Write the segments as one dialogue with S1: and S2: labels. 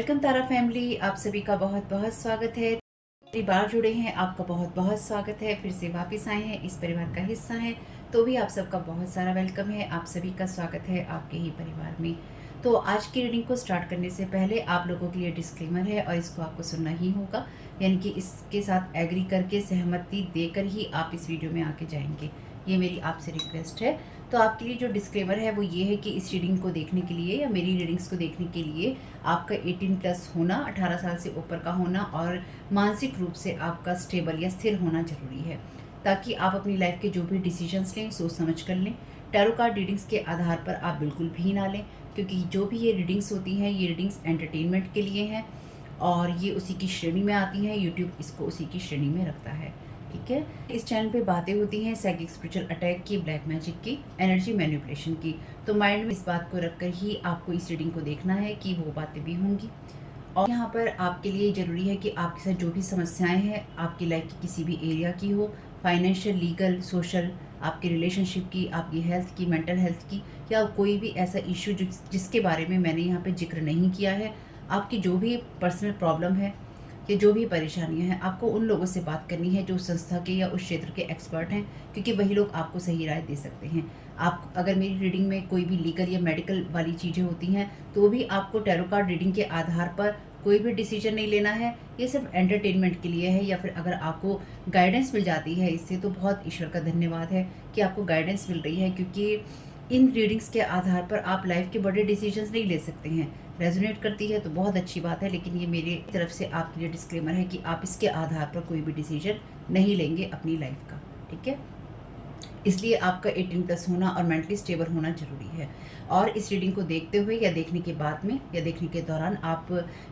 S1: Welcome तारा family, आप सभी का बहुत बहुत स्वागत है। पहली बार जुड़े हैं, आपका बहुत बहुत स्वागत है। फिर से वापस आए हैं, इस परिवार का हिस्सा हैं, तो भी आप सबका बहुत सारा वेलकम है। आप सभी का स्वागत है आपके ही परिवार में। तो आज की रीडिंग को स्टार्ट करने से पहले आप लोगों के लिए डिस्क्लेमर है और इसको आपको सुनना ही होगा, यानी कि इसके साथ एग्री करके सहमति देकर ही आप इस वीडियो में आके जाएंगे। ये मेरी आपसे रिक्वेस्ट है। तो आपके लिए जो डिस्क्लेमर है वो ये है कि इस रीडिंग को देखने के लिए या मेरी रीडिंग्स को देखने के लिए आपका 18+ होना, 18 साल से ऊपर का होना और मानसिक रूप से आपका स्टेबल या स्थिर होना जरूरी है, ताकि आप अपनी लाइफ के जो भी डिसीजंस लें सोच समझ कर लें। टैरो कार्ड रीडिंग्स के आधार पर आप बिल्कुल भी ना लें, क्योंकि जो भी ये रीडिंग्स होती हैं ये रीडिंग्स एंटरटेनमेंट के लिए हैं और ये उसी की श्रेणी में आती हैं। यूट्यूब इसको उसी की श्रेणी में रखता है, ठीक है। इस चैनल पे बातें होती हैं साइकिक स्पिरिचुअल अटैक की, ब्लैक मैजिक की, एनर्जी मैनिपुलेशन की। तो माइंड में इस बात को रखकर ही आपको इस रीडिंग को देखना है कि वो बातें भी होंगी। और यहाँ पर आपके लिए ज़रूरी है कि आपके साथ जो भी समस्याएं हैं आपकी लाइफ की किसी भी एरिया की हो, फाइनेंशियल, लीगल, सोशल, आपकी रिलेशनशिप की, आपकी हेल्थ की, मेंटल हेल्थ की, या कोई भी ऐसा इश्यू जिसके बारे में मैंने यहाँ पे जिक्र नहीं किया है, आपकी जो भी पर्सनल प्रॉब्लम है कि जो भी परेशानियां हैं, आपको उन लोगों से बात करनी है जो संस्था के या उस क्षेत्र के एक्सपर्ट हैं, क्योंकि वही लोग आपको सही राय दे सकते हैं। आप अगर मेरी रीडिंग में कोई भी लीगल या मेडिकल वाली चीज़ें होती हैं तो भी आपको टैरो कार्ड रीडिंग के आधार पर कोई भी डिसीजन नहीं लेना है। ये सिर्फ एंटरटेनमेंट के लिए है, या फिर अगर आपको गाइडेंस मिल जाती है इससे तो बहुत ईश्वर का धन्यवाद है कि आपको गाइडेंस मिल रही है, क्योंकि इन रीडिंग्स के आधार पर आप लाइफ के बड़े डिसीजंस नहीं ले सकते हैं। रेजोनेट करती है तो बहुत अच्छी बात है, लेकिन ये मेरी तरफ से आपके लिए डिस्क्लेमर है कि आप इसके आधार पर कोई भी डिसीजन नहीं लेंगे अपनी लाइफ का, ठीक है। इसलिए आपका 18+ होना और मेंटली स्टेबल होना जरूरी है। और इस रीडिंग को देखते हुए या देखने के बाद में या देखने के दौरान आप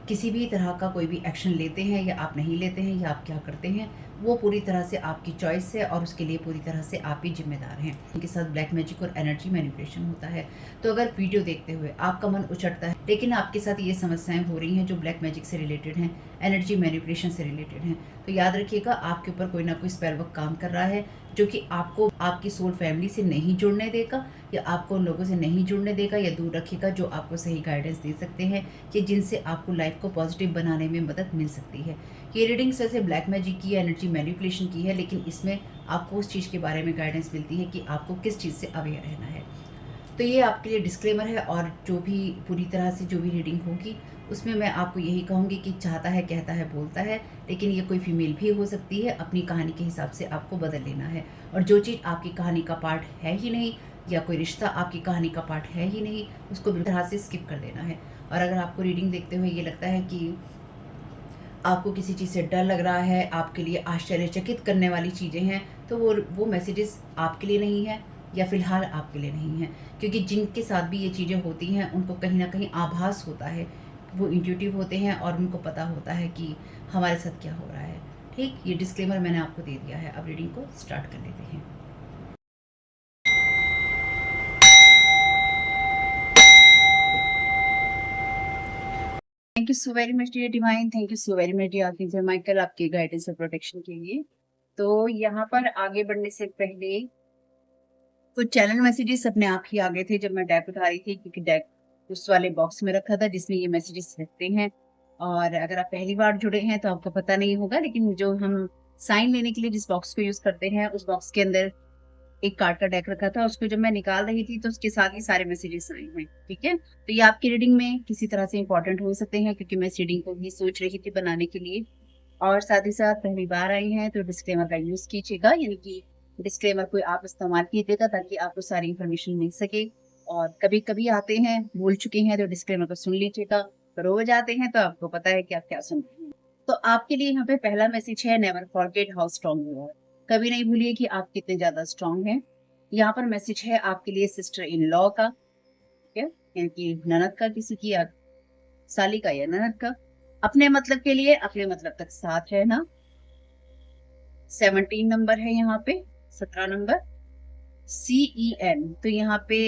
S1: किसी भी तरह का कोई भी एक्शन लेते हैं या आप नहीं लेते हैं या आप क्या करते हैं, वो पूरी तरह से आपकी चॉइस है और उसके लिए पूरी तरह से आप ही जिम्मेदार हैं। उनके साथ ब्लैक मैजिक और एनर्जी मैनिपुलेशन होता है। तो अगर वीडियो देखते हुए आपका मन उचटता है लेकिन आपके साथ ये समस्याएं हो रही हैं जो ब्लैक मैजिक से रिलेटेड हैं, एनर्जी मैनिपुलेशन से रिलेटेड हैं, तो याद रखिएगा आपके ऊपर कोई ना कोई स्पेल वर्क काम कर रहा है, जो कि आपको आपकी सोल फैमिली से नहीं जुड़ने देगा या आपको उन लोगों से नहीं जुड़ने देगा या दूर रखेगा जो आपको सही गाइडेंस दे सकते हैं कि जिनसे आपको लाइफ को पॉजिटिव बनाने में मदद मिल सकती है। ये रीडिंग वैसे ब्लैक मैजिक की, एनर्जी मैनिपुलेशन की है, लेकिन इसमें आपको उस चीज़ के बारे में गाइडेंस मिलती है कि आपको किस चीज़ से अवेयर रहना है। तो ये आपके लिए डिस्क्लेमर है। और जो भी पूरी तरह से जो भी रीडिंग होगी उसमें मैं आपको यही कहूँगी कि चाहता है, कहता है, बोलता है, लेकिन ये कोई फीमेल भी हो सकती है। अपनी कहानी के हिसाब से आपको बदल लेना है, और जो चीज़ आपकी कहानी का पार्ट है ही नहीं या कोई रिश्ता आपकी कहानी का पार्ट है ही नहीं, उसको बिल्कुल तरह से स्किप कर देना है। और अगर आपको रीडिंग देखते हुए ये लगता है कि आपको किसी चीज़ से डर लग रहा है, आपके लिए आश्चर्यचकित करने वाली चीज़ें हैं, तो वो मैसेजेस आपके लिए नहीं है या फिलहाल आपके लिए नहीं है, क्योंकि जिनके साथ भी ये चीज़ें होती हैं उनको कहीं ना कहीं आभास होता है, वो इंट्यूटिव होते हैं और उनको पता होता है कि हमारे साथ क्या हो रहा है। ठीक, ये डिस्क्लेमर मैंने आपको दे दिया है। अब रीडिंग को स्टार्ट कर लेते हैं। Thank you so very much dear divine, thank you so very much dear archangel Michael, आपके गाइडेंस और प्रोटेक्शन के लिए। तो यहाँ पर आगे बढ़ने से पहले तो चैनल मैसेजेस अपने आप ही आ गए थे जब मैं डेक उठा रही थी, क्योंकि डेक उस वाले बॉक्स में रखा था जिसमें ये मैसेजेस रहते हैं। और अगर आप पहली बार जुड़े हैं तो आपको पता नहीं होगा, लेकिन जो हम साइन लेने के लिए जिस बॉक्स को यूज करते हैं उस बॉक्स के अंदर एक कार्ड का डेक रखा था। उसको जब मैं निकाल रही थी तो उसके साथ ही सारे मैसेजेस आए हैं, ठीक है। तो ये आपकी रीडिंग में किसी तरह से इंपॉर्टेंट हो सकते हैं, क्योंकि मैं इस रीडिंग को भी सोच रही थी बनाने के लिए। और साथ ही साथ पहली बार आई हैं तो डिस्क्लेमर का यूज कीजिएगा, यानी कि डिस्क्लेमर को आप इस्तेमाल कीजिएगा ताकि आपको सारी इंफॉर्मेशन मिल सके। और कभी कभी आते हैं, भूल चुके हैं तो डिस्क्लेमर को सुन लीजिएगा, रोज आते हैं तो आपको पता है कि आप क्या सुन रहे हैं। तो आपके लिए यहाँ पे पहला मैसेज है, never forget how strong you are. कभी नहीं भूलिए कि आप कितने ज्यादा स्ट्रांग हैं। यहाँ पर मैसेज है आपके लिए सिस्टर इन लॉ का, ठीक है, यानी कि ननद का, किसी की या साली का या ननद का। अपने मतलब के लिए अपने मतलब तक साथ है ना। 17 नंबर है यहाँ पे, 17 नंबर, CEN। तो यहाँ पे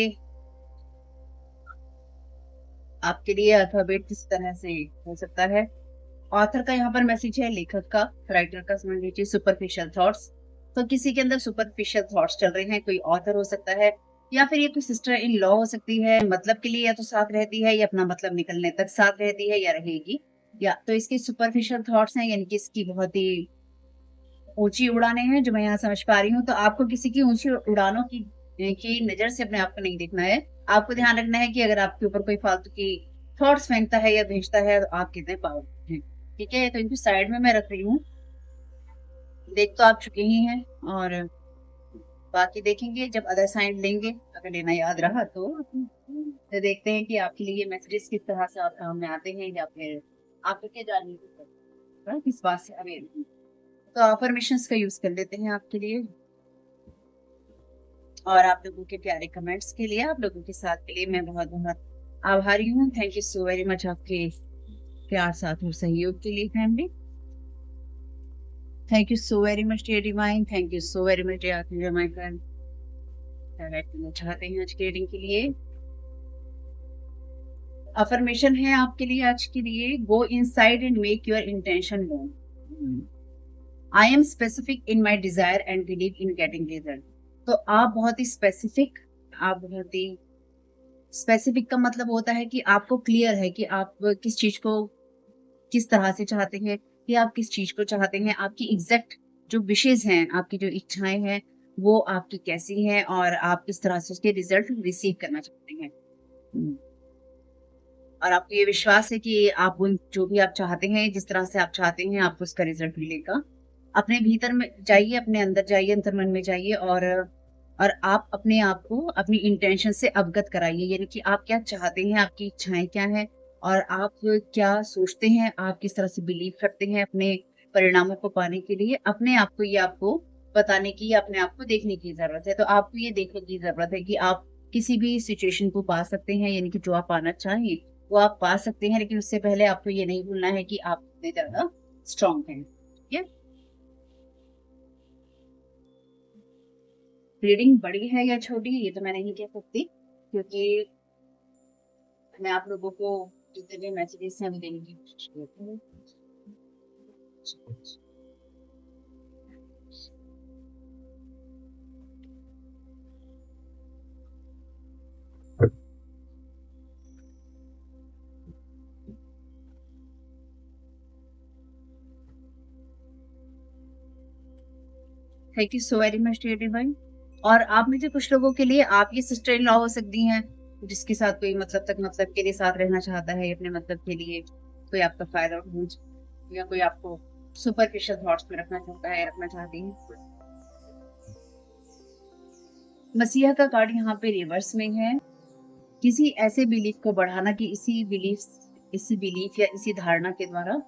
S1: आपके लिए अल्फाबेट किस तरह से हो सकता है। ऑथर का यहाँ पर मैसेज है, लेखक का, राइटर का समझ लीजिए। सुपरफिशियल थॉट्स, तो किसी के अंदर सुपरफिशियल थॉट्स चल रहे हैं, कोई ऑथर हो सकता है या फिर ये कोई सिस्टर इन लॉ हो सकती है, मतलब के लिए या तो साथ रहती है या अपना मतलब निकलने तक साथ रहती है या रहेगी। या तो इसके सुपरफिशियल थॉट्स हैं, यानी कि इसकी बहुत ही ऊंची उड़ानें हैं जो मैं यहाँ समझ पा रही हूँ। तो आपको किसी की ऊंची उड़ानों की नजर से अपने आप को नहीं देखना है। आपको ध्यान रखना है कि अगर आपके ऊपर कोई फालतू की थॉट्स फेंकता है या भेजता है तो आप कितने पावरफुल हैं। ठीक है, तो इनको साइड में मैं रख रही हूँ। देख तो आप चुके ही हैं, और बाकी देखेंगे जब अदर साइड लेंगे, अगर लेना याद रहा तो देखते हैं कि आपके लिए मैसेजेस किस तरह से आप काम में आते हैं, या फिर आपको क्या जानने की किस बात से अवेयर हैं। तो अफर्मेशंस का यूज कर लेते हैं आपके लिए, और आप लोगों के प्यारे कमेंट्स के लिए, आप लोगों के साथ के लिए मैं बहुत बहुत आभारी हूँ। Thank you so very much आपके प्यार, साथ और सहयोग के लिए family. Thank you so very much dear divine, thank you so very much dear my friend. चाहते हैं आज के रीडिंग के लिए अफर्मेशन है आपके लिए आज के लिए, go inside and make your intention known. I am specific in my desire and believe in getting result. तो आप बहुत ही स्पेसिफिक, आप बहुत ही स्पेसिफिक का मतलब होता है कि आपको क्लियर है कि आप किस चीज को किस तरह से चाहते हैं, कि आप किस चीज को चाहते हैं, आपकी एग्जैक्ट जो विशेष हैं, आपकी जो इच्छाएं हैं वो आपकी कैसी हैं, और आप किस तरह से उसके रिजल्ट रिसीव करना चाहते हैं। और आपको ये विश्वास है कि आप उन जो भी आप चाहते हैं, जिस तरह से आप चाहते हैं, आपको उसका रिजल्ट मिलेगा। अपने भीतर में जाइए, अपने अंदर जाइए, अंतर मन में जाइए, और आप अपने आप को अपनी इंटेंशन से अवगत कराइए, यानी कि आप क्या चाहते हैं, आपकी इच्छाएं क्या हैं, और आप क्या सोचते हैं, आप किस तरह से बिलीव करते हैं अपने परिणामों को पाने के लिए। अपने आप को ये आपको बताने की या अपने आप को देखने की जरूरत है। तो आपको ये देखने की जरूरत है कि आप किसी भी सिचुएशन को पा सकते हैं, यानी कि जो आप पाना चाहें वो आप पा सकते हैं, लेकिन उससे पहले आपको ये नहीं भूलना है कि आप कितने ज्यादा स्ट्रांग हैं। ठीक है, रीडिंग बड़ी है या छोटी ये तो मैं नहीं कह सकती, क्योंकि मैं आप लोगों को जितने भी मैसेजेस हैं वो देने की कोशिश करती हूँ। Thank you so very much dear divine. और आप में से कुछ लोगों के लिए आप ये सिस्टर इन लॉ हो सकती हैं, जिसके साथ कोई मतलब तक मतलब के लिए साथ रहना चाहता है, अपने मतलब के लिए कोई आपका फायदा उठाना, या कोई आपको सुपरफिशियल थॉट्स में रखना चाहता है, रखना चाहती है। मसीहा का कार्ड यहाँ पे रिवर्स में है। किसी ऐसे बिलीफ को बढ़ाना कि इसी बिलीफ या इसी धारणा के द्वारा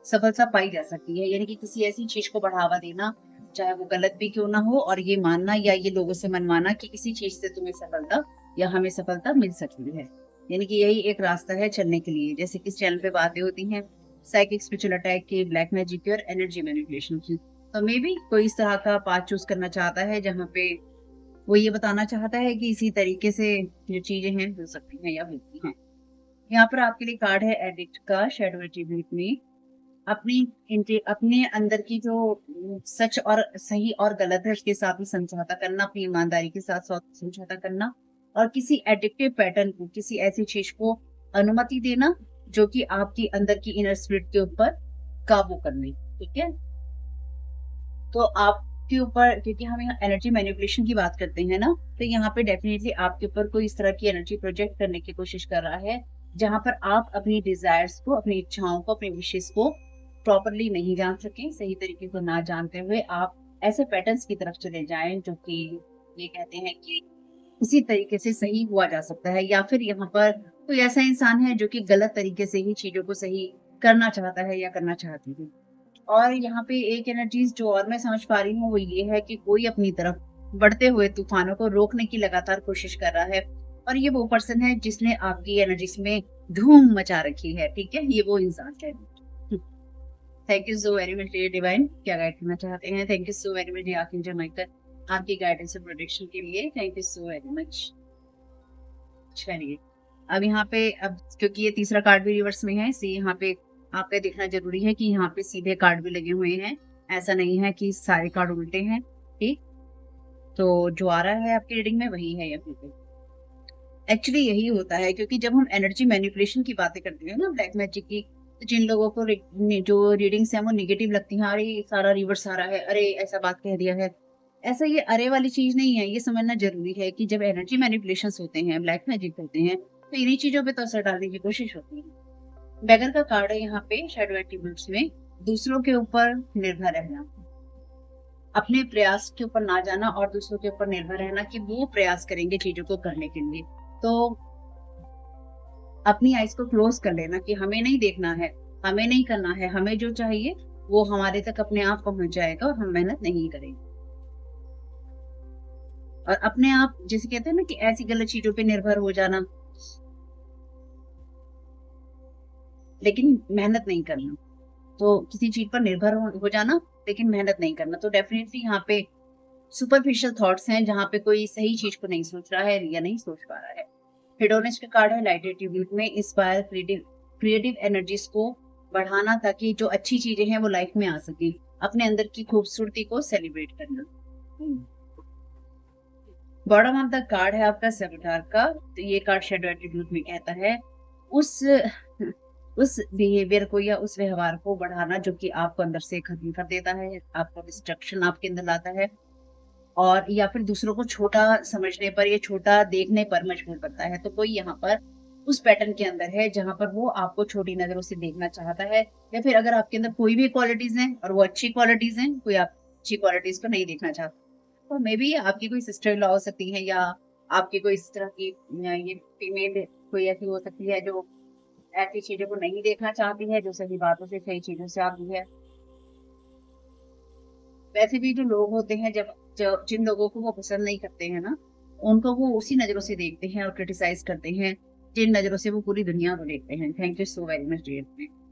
S1: सफलता पाई जा सकती है, यानी कि किसी ऐसी चीज को बढ़ावा देना, चाहे वो गलत भी क्यों ना हो, और ये मानना या ये लोगों से मनवाना कि इसी चीज से तुम्हें सफलता या हमें सफलता मिल सकती है। यानी कि यही एक रास्ता है चलने के लिए। जैसे कि इस चैनल पे बातें होती हैं साइकिक स्पिरिचुअल अटैक की, ब्लैक मैजिक की और एनर्जी मैनिपुलेशन की, तो मे बी कोई इस तरह का पाथ चूज करना चाहता है जहाँ पे वो ये बताना चाहता है कि इसी तरीके से जो चीजें हैं हो सकती हैं या होती हैं। यहाँ पर आपके लिए कार्ड है एडिक्ट का, शैडो एट्रीब्यूट में अपने अंदर की जो सच और सही और गलत है उसके साथ में समझौता करना, अपनी ईमानदारी के साथ साथ समझौता करना, और किसी एडिक्टिव पैटर्न को, किसी ऐसी चीज को अनुमति देना जो कि आपकी अंदर की इनर स्पिरिट के ऊपर काबू करने। ठीक है, तो आपके ऊपर, क्योंकि हम यहाँ एनर्जी मैनिपुलेशन की बात करते हैं ना, तो यहाँ पे डेफिनेटली आपके ऊपर कोई इस तरह की एनर्जी प्रोजेक्ट करने की कोशिश कर रहा है जहां पर आप अपनी डिजायर्स को, अपनी इच्छाओं को, अपनी विशेष को प्रॉपरली नहीं जान सके। सही तरीके से ना जानते हुए आप ऐसे पैटर्न्स की तरफ चले जाएं जो कि ये कहते हैं कि इसी तरीके से सही हुआ जा सकता है, या फिर यहाँ पर कोई ऐसा इंसान है जो कि गलत तरीके से ही चीजों को सही करना चाहता है या करना चाहती है। और यहाँ पे एक एनर्जीज जो और मैं समझ पा रही हूँ वो ये है कि कोई अपनी तरफ बढ़ते हुए तूफानों को रोकने की लगातार कोशिश कर रहा है, और ये वो पर्सन है जिसने आपकी एनर्जीज में धूम मचा रखी है। ठीक है, ये वो इंसान है। Thank you so very much dear divine, क्या गाइड करना चाहते हैं। Thank you so very much dear archangel Michael, आपकी गाइडेंस और प्रोटेक्शन के लिए thank you so very much. चलिए, अब यहाँ पे, अब क्योंकि ये तीसरा कार्ड भी रिवर्स में है, इसलिए यहाँ पे आपको देखना जरूरी है कि यहाँ पे सीधे कार्ड भी लगे हुए हैं, ऐसा नहीं है कि सारे कार्ड उल्टे हैं। ठीक, तो जो आ रहा है आपकी रीडिंग में वही है यहाँ पे। एक्चुअली यही होता है, क्योंकि जब हम एनर्जी मैनिपुलेशन की बातें करते हैं ना ब्लैक मैजिक की, तो जिन लोगों को जो रीडिंग्स हैं वो निगेटिव लगती हैं, अरे सारा रिवर्स आ रहा है, अरे ऐसा बात कह दिया है, ऐसा ये अरे वाली चीज नहीं है। ये समझना जरूरी है कि जब एनर्जी मैनिपुलेशन होते हैं, ब्लैक मैजिक होते हैं, तो इन्हीं चीजों पे तो असर डालने की कोशिश होती है। बैगर का कार्ड है यहाँ पे शैडो एट्रीब्यूट्स में, दूसरों के ऊपर निर्भर रहना, अपने प्रयास के ऊपर ना जाना और दूसरों के ऊपर निर्भर रहना कि वो प्रयास करेंगे चीजों को करने के लिए। तो अपनी आइज को क्लोज कर लेना कि हमें नहीं देखना है, हमें नहीं करना है, हमें जो चाहिए वो हमारे तक अपने आप पहुंच जाएगा और हम मेहनत नहीं करेंगे। और अपने आप, जैसे कहते हैं ना कि ऐसी गलत चीजों पे निर्भर हो जाना लेकिन मेहनत नहीं करना, तो किसी चीज पर निर्भर हो जाना लेकिन मेहनत नहीं करना, तो डेफिनेटली यहाँ पे सुपरफिशियल थॉट्स हैं जहाँ पे कोई सही चीज को नहीं सोच रहा है या नहीं सोच पा रहा है। हेडोनिस्ट का कार्ड है लाइट एट्रीब्यूट में, इंस्पायर क्रिएटिव एनर्जीज को बढ़ाना ताकि जो अच्छी चीजें हैं वो लाइफ में आ सके, अपने अंदर की खूबसूरती को सेलिब्रेट करना। बॉटम ऑफ द कार्ड है आपका सेवटार का, तो ये कार्ड शेडो एट्रीब्यूट में कहता है उस उस बिहेवियर को या उस व्यवहार को बढ़ाना जो कि आपको अंदर से खत्म कर देता है, आपको डिस्ट्रक्शन आपके अंदर लाता है, और या फिर दूसरों को छोटा समझने पर या छोटा देखने पर मजबूर करता है। तो कोई यहाँ पर उस पैटर्न के अंदर है जहां पर वो आपको छोटी नजरों से देखना चाहता है, या फिर अगर आपके अंदर कोई भी क्वालिटीज हैं और वो अच्छी क्वालिटीज हैं, कोई आप अच्छी क्वालिटीज को नहीं देखना चाहता, तो मे बी आपकी कोई सिस्टर इन लॉ हो सकती है, या आपकी कोई इस तरह की ये फीमेल कोई ऐसी हो सकती है जो ऐसी चीजों को नहीं देखना चाहती है, जो सही बातों से सही चीजों से आती है। वैसे भी जो लोग होते हैं, जब जिन लोगों को वो पसंद नहीं करते हैं ना, उनको वो उसी नजरों से देखते हैं और क्रिटिसाइज करते हैं जिन नजरों से वो पूरी दुनिया को देखते हैं। Thank you so very much dear.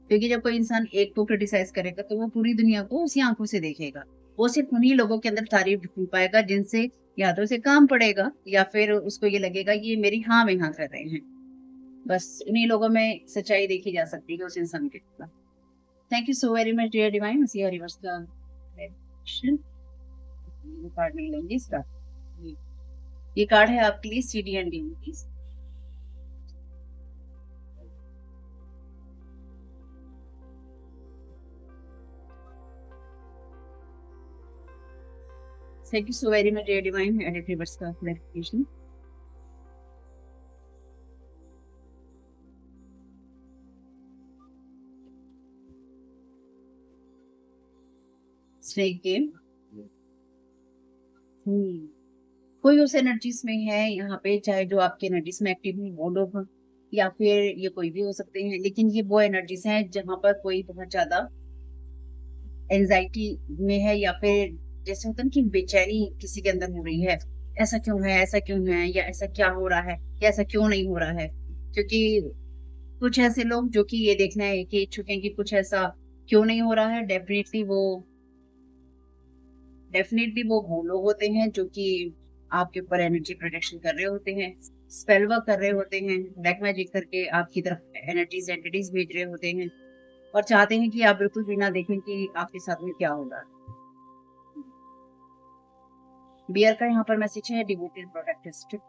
S1: क्योंकि जब कोई इंसान एक को क्रिटिसाइज करेगा तो वो पूरी दुनिया को उसी आंखों से देखेगा, वो सिर्फ उन्हीं लोगों के अंदर तारीफ ढूंढ पाएगा जिनसे या तो उसे काम पड़ेगा या फिर उसको ये लगेगा ये मेरी हाँ में हाँ कर रहे हैं। बस उन्हीं लोगों में सच्चाई देखी जा सकती है उस इंसान के खिलाफ। Thank you so very much dear divine. Reverse का कार्ड नहीं लेंगे इसका, ये कार्ड है आपके लिए CD and D please. Thank you so very much dear divine and reverse का क्लैरिफिकेशन। स्नेक गेम, कोई उस एनर्जीज में है यहाँ पे, चाहे जो आपकी एनर्जीज में एक्टिव है वो लोग, या फिर ये कोई भी हो सकते हैं, लेकिन ये वो एनर्जीज हैं जहाँ पर कोई बहुत ज्यादा एंजाइटी में है, या फिर जैसे होता है ना कि बेचैनी किसी के अंदर हो रही है, ऐसा क्यों है, ऐसा क्यों है, या ऐसा क्या हो रहा है, या ऐसा क्यों नहीं हो रहा है। क्योंकि कुछ ऐसे लोग जो कि ये देखना है कि इच्छुक हैं कि कुछ ऐसा क्यों नहीं हो रहा है, डेफिनेटली वो लोग होते हैं जो कि आपके ऊपर एनर्जी प्रोटेक्शन कर रहे होते हैं, स्पेल वर्क कर रहे होते हैं, ब्लैक मैजिक करके आपकी तरफ एनर्जीज एंटिटीज भेज रहे होते हैं और चाहते हैं कि आप बिल्कुल भी ना देखें कि आपके साथ में क्या होगा। बियर का यहाँ पर मैसेज है devoted protected.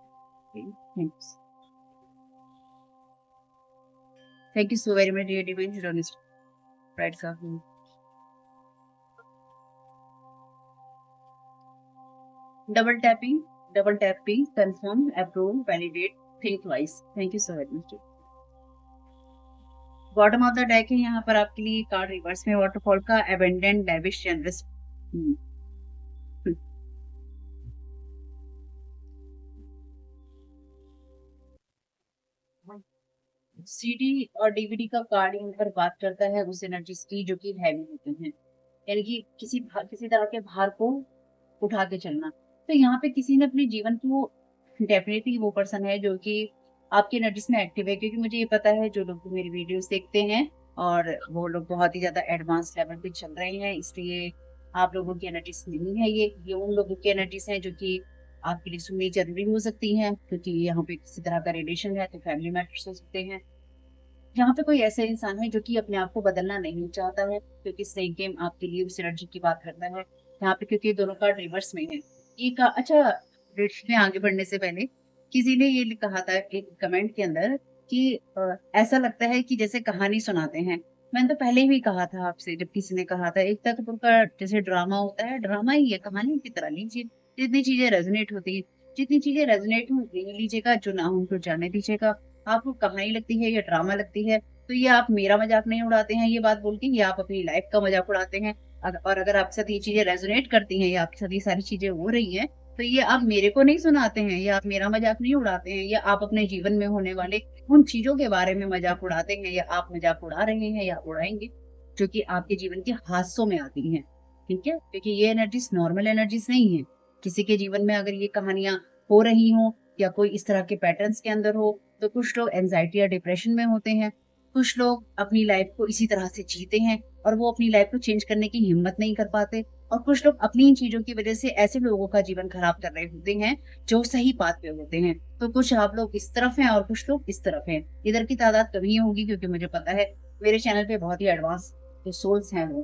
S1: Thank you so very much dear divine right का। Double tapping confirm approve validate think twice. Thank you so very much. Bottom of the deck है यहाँ पर आपके लिए कार्ड रिवर्स में वाटरफॉल का, एबेंडेंट लैविश जनरस। सीडी और DVD का कार्ड यहाँ पर बात करता है उस एनर्जीज की जो कि हैवी होते हैं, यानी कि किसी तरह के भार को उठा के चलना। तो यहाँ पे किसी ने अपने जीवन को, डेफिनेटली वो पर्सन है जो कि आपकी एनर्जीज में एक्टिव है, क्योंकि मुझे ये पता है जो लोग मेरी वीडियोस देखते हैं और वो लोग बहुत ही ज्यादा एडवांस लेवल पे चल रहे हैं, इसलिए आप लोगों की एनर्जीज नहीं है, ये उन लोगों की एनर्जीज हैं जो कि आपके लिए सुननी जरूरी हो सकती है, क्योंकि यहाँ पे किसी तरह का रिलेशन है तो फैमिली मैटर्स हो सकते हैं। यहाँ पे कोई ऐसा इंसान है जो कि अपने आप को बदलना नहीं चाहता है, क्योंकि स्नेक गेम आपके लिए उस एनर्जी की बात करता है यहाँ पे, क्योंकि दोनों कार्ड रिवर्स में है। एक अच्छा, डिटेल में आगे बढ़ने से पहले किसी ने ये कहा था एक कमेंट के अंदर कि ऐसा लगता है कि जैसे कहानी सुनाते हैं। मैंने तो पहले भी कहा था आपसे, जब किसी ने कहा था एक तख्तपुर का जैसे ड्रामा होता है, ड्रामा ही है, कहानी की तरह लीजिए। जितनी चीजें रेजोनेट होती है, जितनी चीजें रेजोनेट होती लीजिएगा, जो ना हो उनको जाने दीजिएगा। आपको कहानी लगती है या ड्रामा लगती है, तो ये आप मेरा मजाक नहीं उड़ाते हैं ये बात बोल के, ये आप अपनी लाइफ का मजाक उड़ाते हैं। और अगर आपके साथ ये चीजें रेजोनेट करती हैं या आपके साथ ये सारी चीजें हो रही हैं, तो ये आप मेरे को नहीं सुनाते हैं, या आप मेरा मजाक नहीं उड़ाते हैं, या आप अपने जीवन में होने वाले उन चीजों के बारे में मजाक उड़ाते हैं, या आप मजाक उड़ा रहे हैं या उड़ाएंगे, जो कि आपके जीवन के हादसों में आती हैं। ठीक है, क्योंकि ये एनर्जीज नॉर्मल एनर्जीज नहीं है। किसी के जीवन में अगर ये कहानियां हो रही हो या कोई इस तरह के पैटर्न्स के अंदर हो, तो कुछ लोग एंजाइटी या डिप्रेशन में होते हैं, कुछ लोग अपनी लाइफ को इसी तरह से जीते हैं और वो अपनी लाइफ को चेंज करने की हिम्मत नहीं कर पाते, और कुछ लोग अपनी इन चीजों की वजह से ऐसे लोगों का जीवन खराब कर रहे होते हैं जो सही बात पे होते हैं। तो कुछ आप लोग इस तरफ हैं और कुछ लोग इस तरफ हैं। इधर की तादाद कम ही होगी, क्योंकि मुझे पता है मेरे चैनल पे बहुत ही एडवांस जो सोल्स हैं वो।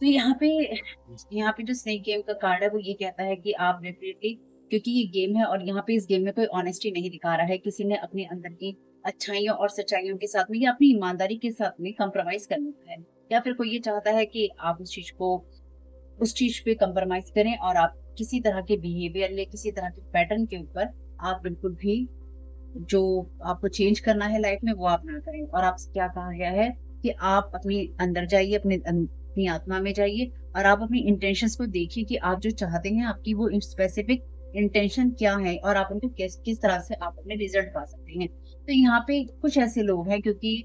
S1: तो यहाँ पे जो स्नेक गेम का कार्ड है वो ये कहता है कि आप डेफिनेटली, क्योंकि ये गेम है और यहाँ पे इस गेम में कोई ऑनेस्टी नहीं दिखा रहा है, किसी ने अपने अंदर की अच्छाइयों और सच्चाइयों के साथ में या अपनी ईमानदारी के साथ में कंप्रोमाइज करना है, या फिर कोई ये चाहता है कि आप उस चीज पे कंप्रोमाइज करें और आप किसी तरह के बिहेवियर या किसी तरह के पैटर्न के ऊपर आप बिल्कुल भी जो आपको चेंज करना है लाइफ में वो आप ना करें। और आपसे क्या कहा गया है कि आप अपने अंदर जाइए, अपनी आत्मा में जाइए और आप अपनी इंटेंशंस को देखिए कि आप जो चाहते हैं आपकी वो स्पेसिफिक इंटेंशन क्या है, और आप उनको किस तरह से आप अपने रिजल्ट पा सकते हैं। तो यहाँ पे कुछ ऐसे लोग हैं, क्योंकि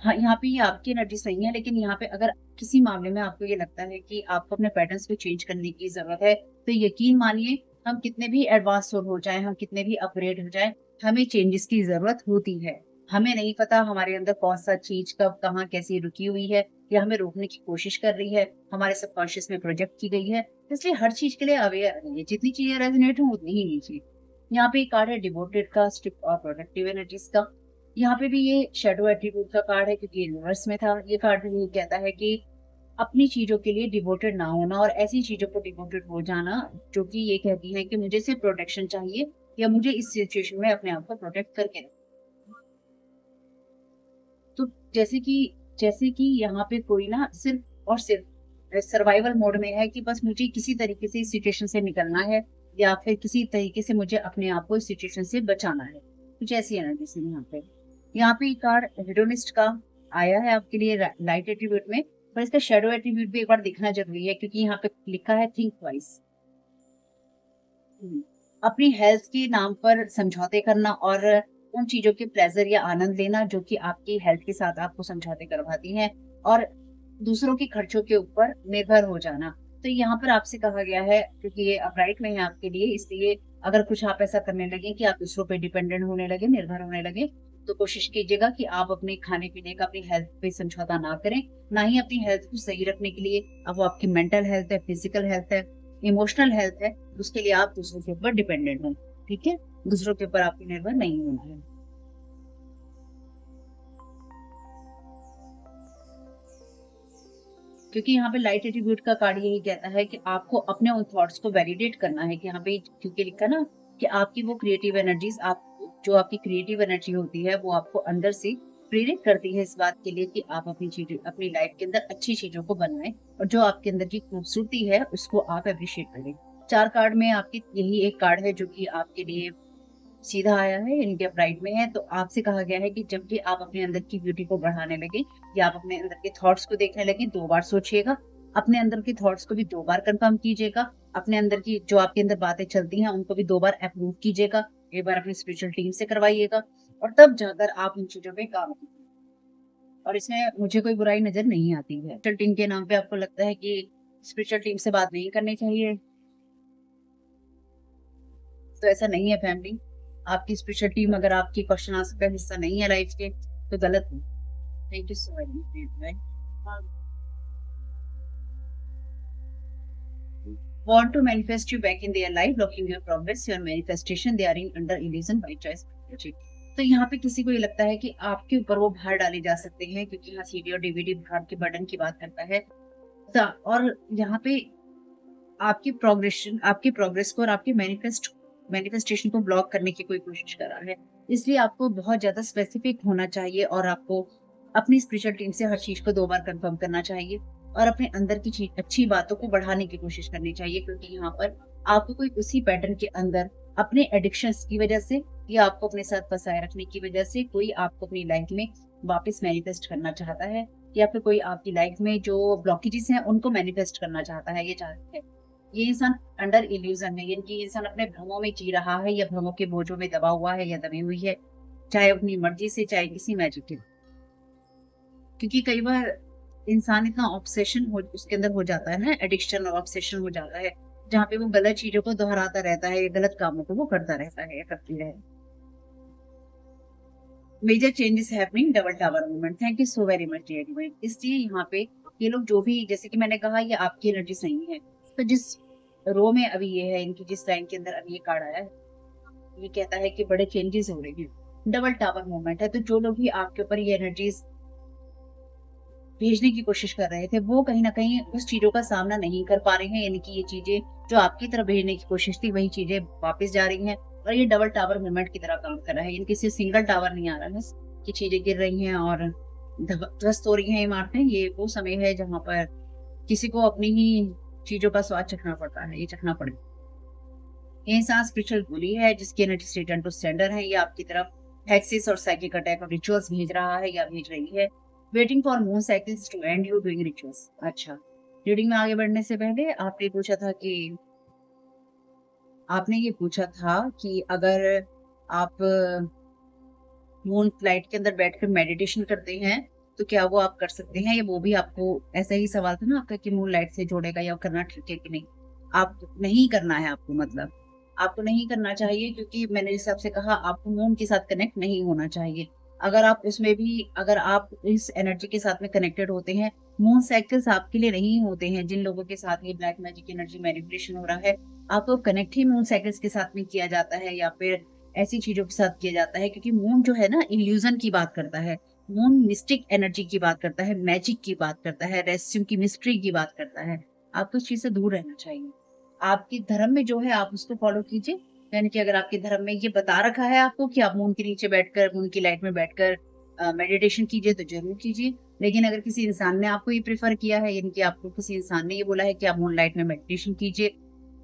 S1: हाँ, यहाँ पे ये आपकी एनर्जी सही है, लेकिन यहाँ पे अगर किसी मामले में आपको ये लगता है कि आपको अपने पैटर्न्स को चेंज करने की जरूरत है, तो यकीन मानिए, हम कितने भी एडवांस हो जाए, हम कितने भी अपग्रेड हो जाए, हमें चेंजेस की जरूरत होती है। हमें नहीं पता हमारे अंदर कौन सा चीज कब कहाँ कैसी रुकी हुई है, या हमें रोकने की कोशिश कर रही है, हमारे सबकॉन्शियस में प्रोजेक्ट की गई है। इसलिए हर चीज के लिए अवेयर रहिए, जितनी चीजें रेजोनेट हो उतनी ही लीजिए। यहाँ पे एक कार्ड है डिवोटेड का, स्ट्रिक्ट और प्रोडक्टिव एनर्जीज का। यहाँ पे भी ये शेडो एट्रीब्यूट का कार्ड है, क्योंकि यूनिवर्स में था। ये कार्ड भी ये कहता है कि अपनी चीजों के लिए डिवोटेड ना होना और ऐसी चीजों को डिवोटेड हो जाना जो कि ये कहती है कि मुझे सिर्फ प्रोटेक्शन चाहिए, या मुझे इस सिचुएशन में अपने आप को प्रोटेक्ट करके रखना। तो जैसे कि यहाँ पे कोई ना सिर्फ और सिर्फ सर्वाइवल मोड में है कि बस मुझे किसी तरीके से इस सिचुएशन से निकलना है, या फिर किसी तरीके से मुझे अपने आप को इस सिचुएशन से बचाना है। कुछ ऐसी एनर्जी से यहाँ पे कार्ड हेडोनिस्ट का आया है आपके लिए लाइट एट्रीब्यूट में, पर इसका शेडो एट्रीब्यूट भी एक बार देखना जरूरी है, क्योंकि यहाँ पे लिखा है थिंक ट्वाइस। अपनी हेल्थ के नाम पर समझौते करना और उन चीजों के प्लेजर या आनंद लेना जो कि आपकी हेल्थ के साथ आपको समझौते करवाती हैं, और दूसरों के खर्चों के ऊपर निर्भर हो जाना। तो यहाँ पर आपसे कहा गया है, क्योंकि ये अपराइट में है आपके लिए, इसलिए अगर कुछ आप ऐसा करने लगे कि आप दूसरों पे डिपेंडेंट होने लगे, निर्भर होने लगे, तो कोशिश कीजिएगा कि आप अपने खाने पीने का अपनी हेल्थ पे समझौता ना करें, ना ही अपनी हेल्थ को सही रखने के लिए। अब वो आपकी मेंटल हेल्थ है, फिजिकल हेल्थ है, इमोशनल हेल्थ है, उसके लिए आप दूसरों के ऊपर डिपेंडेंट हो। ठीक है, दूसरों के ऊपर आपको निर्भर नहीं होना है। क्योंकि यहाँ पे लाइट एट्रीब्यूट का कार्ड यही कहता है कि आपको अपने उन थॉट्स को वैलिडेट करना है, कि यहाँ पे क्योंकि लिखा ना कि आपकी वो क्रिएटिव एनर्जीज, आप जो आपकी क्रिएटिव एनर्जी होती है वो आपको अंदर से प्रेरित करती है इस बात के लिए कि आप अपनी चीजें अपनी लाइफ के अंदर अच्छी चीजों को बनाएं, और जो आपके अंदर की खूबसूरती है उसको आप अप्रिशिएट करें। 4 कार्ड में आपकी यही एक कार्ड है जो कि आपके लिए सीधा आया है, इनके अपराइट में है। तो आपसे कहा गया है कि जब भी आप अपने अंदर की ब्यूटी को बढ़ाने लगे या आप अपने अंदर के थॉट्स को देखने लगे, 2 बार सोचिएगा, अपने अंदर के थॉट्स को भी 2 बार कंफर्म कीजिएगा, अपने अंदर की जो आपके अंदर बातें चलती हैं उनको भी 2 बार अप्रूव कीजिएगा, एक बार अपनी स्पिरिचुअल टीम से करवाइएगा, और तब जाकर आप इन चीजों पे काम कीजिए। और इसमें मुझे कोई बुराई नजर नहीं आती है। स्पिरिचुअल टीम के नाम पे आपको लगता है कि स्पिरिचुअल टीम से बात नहीं करनी चाहिए, तो ऐसा नहीं है फैमिली। आपकी स्पिरिचुअल टीम अगर आपकी क्वेश्चन आंसर का हिस्सा नहीं है लाइफ के, तो गलत है। Thank you so much. Want to manifest you back in their life, blocking your progress, your manifestation, they are in under illusion by choice. तो यहाँ पे किसी को ये लगता है कि आपके ऊपर वो भार डाले जा सकते हैं, क्योंकि यहाँ सीडी और डीवीडी भार के बर्डन की बात करता है। और यहाँ पे
S2: आपकी प्रोग्रेस को और आपकी मैनिफेस्टेशन को ब्लॉक करने की कोई कोशिश कर रहा है। इसलिए आपको बहुत ज़्यादा स्पेसिफिक होना चाहिए और आपको अपनी स्पिरिचुअल टीम से हर चीज़ को 2 बार कंफर्म करना चाहिए और अपने अंदर की अच्छी बातों को बढ़ाने की कोशिश करनी चाहिए, क्योंकि यहाँ पर आपको कोई उसी पैटर्न के अंदर अपने एडिक्शंस की वजह से या आपको अपने साथ फँसाए रखने की वजह से कोई आपको अपनी लाइफ में वापस मैनिफेस्ट करना चाहता है, या फिर कोई आपकी लाइफ में जो ब्लॉकेजेस हैं उनको मैनिफेस्ट करना चाहता है, ये चाहता है। ये इंसान अंडर इल्यूजन है, यानी कि ये इंसान अपने भ्रमों में जी रहा है या भ्रमों के बोझों में दबा हुआ है या दबी हुई है, चाहे अपनी मर्जी से, चाहे किसी मैजिक के। क्योंकि कई बार इंसान इतना ऑब्सेशन हो उसके अंदर हो जाता है ना, एडिक्शन और ऑब्सेशन हो जाता है, जहाँ पे वो गलत चीजों को दोहराता रहता है या गलत कामों को वो करता रहता है या करती रहे। Major changes happening double tower movement. Thank you so very much dear divine. इसलिए यहाँ पे ये लोग जो भी, जैसे कि मैंने कहा, ये आपकी एनर्जी सही है, तो जिस रो में अभी ये है, इनकी जिस लाइन के अंदर अभी ये कार्ड आया है, ये कहता है कि बड़े चेंजेस हो रहे हैं, डबल टावर मूवमेंट है। तो जो लोग भी आपके ऊपर ये एनर्जीज भेजने की कोशिश कर रहे थे, वो कहीं ना कहीं उस चीजों का सामना नहीं कर पा रहे हैं, यानी कि ये चीजें जो आपकी तरफ भेजने की कोशिश थी वही चीजें वापस जा रही हैं और ये डबल टावर मूवमेंट की तरह काम कर रहा है, यानी कि सिर्फ सिंगल टावर नहीं आ रहा है कि चीजें गिर रही हैं और ध्वस्त हो रही हैं इमारतें। ये वो समय है जहाँ पर किसी को अपनी ही चीजों का स्वाद चखना पड़ता है, ये चखना पड़ेगा। ये इंसान स्पिरिचुअल बुली है जिसकी एनर्जी रिटर्न टू सेंडर है, ये आपकी तरफ हेक्सिस और साइकिक अटैक और रिचुअल्स भेज रहा है या भेज रही है। Waiting for moon cycles to end you doing rituals. अच्छा, रीडिंग में आगे बढ़ने से पहले आपने ये पूछा था कि अगर आप मून लाइट के अंदर बैठकर मेडिटेशन करते हैं तो क्या वो आप कर सकते हैं, या वो भी आपको ऐसा ही सवाल था ना आपका कि मून लाइट से जोड़ेगा या करना ठीक है कि नहीं। आप नहीं करना है, आपको मतलब आपको नहीं करना चाहिए, क्योंकि मैंने जैसे आपसे कहा आपको मून के साथ कनेक्ट नहीं होना चाहिए। अगर आप इस एनर्जी के साथ में कनेक्टेड होते हैं, मून साइकिल्स आपके लिए नहीं होते हैं। जिन लोगों के साथ ये ब्लैक मैजिक एनर्जी मैनिपुलेशन हो रहा है, आपको कनेक्ट ही मून साइकिल्स के साथ में किया जाता है या फिर ऐसी चीजों के साथ किया जाता है, क्योंकि मून जो है ना इल्यूजन की बात करता है, मून मिस्टिक एनर्जी की बात करता है, मैजिक की बात करता है, रहस्यों की मिस्ट्री की बात करता है। आपको उस चीज से दूर रहना चाहिए। आपके धर्म में जो है आप उसको फॉलो कीजिए, यानी कि अगर आपके धर्म में ये बता रखा है आपको कि आप मून के नीचे बैठकर, मून की लाइट में बैठकर मेडिटेशन कीजिए तो जरूर कीजिए। लेकिन अगर किसी इंसान ने आपको ये प्रेफर किया है, यानी कि आपको किसी इंसान ने ये बोला है कि आप मून लाइट में मेडिटेशन कीजिए,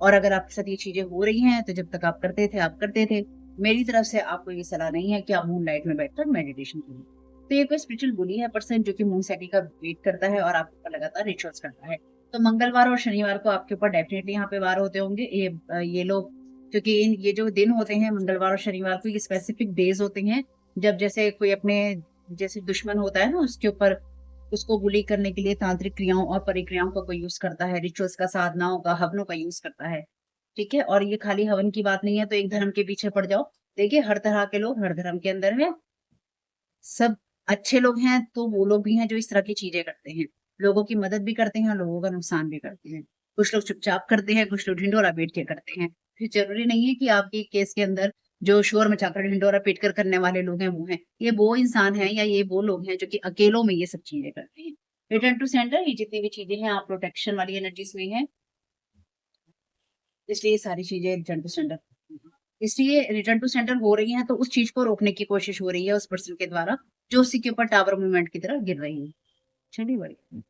S2: और अगर आपके साथ ये चीजें हो रही हैं तो जब तक आप करते थे आप करते थे, मेरी तरफ से आपको ये सलाह नहीं है कि आप मून लाइट में बैठकर मेडिटेशन करें। तो ये कोई स्पिरिचुअल बुली है पर्सन जो कि मून सेटी का वेट करता है और आपके ऊपर लगातार रिचुअल्स करता है। तो मंगलवार और शनिवार को आपके ऊपर डेफिनेटली यहाँ पे वार होते होंगे। ये लोग, क्योंकि ये जो दिन होते हैं मंगलवार और शनिवार को, ये स्पेसिफिक डेज होते हैं जब जैसे कोई अपने जैसे दुश्मन होता है ना उसके ऊपर, उसको बुली करने के लिए तांत्रिक क्रियाओं और परिक्रियाओं का कोई यूज करता है, रिचुअल्स का, साधनाओं का, हवनों का यूज करता है। ठीक है, और ये खाली हवन की बात नहीं है तो एक धर्म के पीछे पड़ जाओ। देखिए, हर तरह के लोग हर धर्म के अंदर है। सब अच्छे लोग हैं तो वो लोग भी हैं जो इस तरह की चीजें करते हैं, लोगों की मदद भी करते हैं, लोगों का नुकसान भी करते हैं। कुछ लोग चुपचाप करते हैं, कुछ लोग ढिंडोरा पीट के करते हैं। फिर जरूरी नहीं है कि आपके केस के अंदर जो शोर मचाकर ढिंडोरा पीट कर करने वाले लोग हैं वो हैं, ये वो इंसान है या ये वो लोग हैं जो कि अकेलों में ये सब चीजें करते हैं। रिटर्न टू सेंटर, ये जितनी भी चीजें हैं आप प्रोटेक्शन वाली एनर्जीज में हैं, इसलिए ये सारी चीजें रिटर्न टू सेंटर, इसलिए रिटर्न टू सेंटर हो रही हैं तो उस चीज को रोकने की कोशिश हो रही है उस पर्सन के द्वारा जो उसी के ऊपर टावर मूवमेंट की तरह गिर रही है। चलिए बढ़िया।